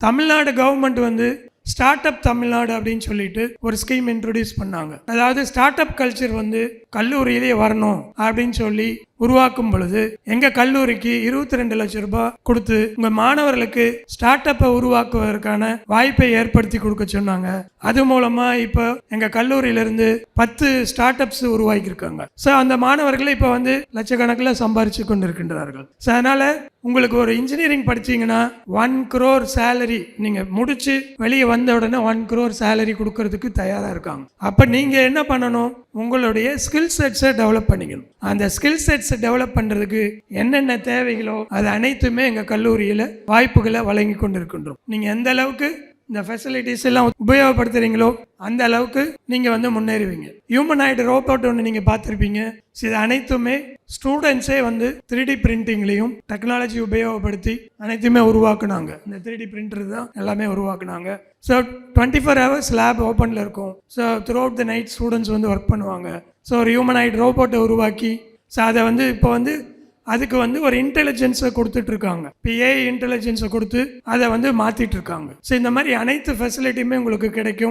Tamil Nadu government வந்து start up Tamil Nadu அப்படின்னு சொல்லிட்டு ஒரு ஸ்கீம் இன்ட்ரோடியூஸ் பண்ணாங்க. அதாவது ஸ்டார்ட் அப் கல்ச்சர் வந்து கல்லூரியிலேயே வரணும் அப்படின்னு சொல்லி உருவாக்கும் பொழுது எங்க கல்லூரிக்கு 22 லட்சம் ரூபாய் கொடுத்து உங்க மாணவர்களுக்கு ஸ்டார்ட் அப்பை உருவாக்குவதற்கான வாய்ப்பை ஏற்படுத்தி கொடுக்க சொன்னாங்க. அது மூலமா இப்போ எங்க கல்லூரியிலிருந்து 10 ஸ்டார்ட் அப்ஸ் உருவாக்கியிருக்காங்க. ஸோ அந்த மாணவர்கள் இப்போ வந்து லட்சக்கணக்கில் சம்பாரிச்சு கொண்டிருக்கின்றார்கள். ஸோ அதனால உங்களுக்கு ஒரு இன்ஜினியரிங் படிச்சீங்கன்னா 1 crore சேலரி நீங்க முடிச்சு வெளியே வந்த உடனே 1 crore சேலரி கொடுக்கறதுக்கு தயாரா இருக்காங்க. அப்ப நீங்க என்ன பண்ணணும், உங்களுடைய ஸ்கில் செட்ஸை டெவலப் பண்ணிக்கணும். அந்த ஸ்கில் செட்ஸை டெவலப் பண்றதுக்கு என்னென்ன தேவைகளோ அது அனைத்துமே எங்க கல்லூரியில வாய்ப்புகளை வழங்கி கொண்டிருக்கின்றோம். நீங்க எந்த அளவுக்கு இந்த ஃபெசிலிட்டிஸ் எல்லாம் உபயோகப்படுத்துறீங்களோ அந்த அளவுக்கு நீங்க வந்து முன்னேறுவீங்க. ஹியூமனாய்டு ரோபோட் ஒன்று நீங்க பார்த்துருப்பீங்க. இது அனைத்துமே ஸ்டூடெண்ட்ஸே வந்து 3D பிரிண்டிங்லையும் டெக்னாலஜி உபயோகப்படுத்தி அனைத்துமே உருவாக்குனாங்க. இந்த 3D பிரிண்டர் தான் எல்லாமே உருவாக்குனாங்க. ஸோ 24 hours லேப் ஓப்பனில் இருக்கும். So through out the night students வந்து ஒர்க் பண்ணுவாங்க. ஸோ ஒரு ஹியூமனாய்டு ரோபோட்டை உருவாக்கி ஸோ அதை வந்து இப்போ வந்து அதுக்கு வந்து ஒரு இன்டெலிஜென்ஸை கொடுத்துட்டு இருக்காங்க. ஏஐ இன்டெலிஜென்ஸை கொடுத்து அதை வந்து மாற்றிட்டு இருக்காங்க. ஸோ இந்த மாதிரி அனைத்து ஃபெசிலிட்டியுமே உங்களுக்கு கிடைக்கும்.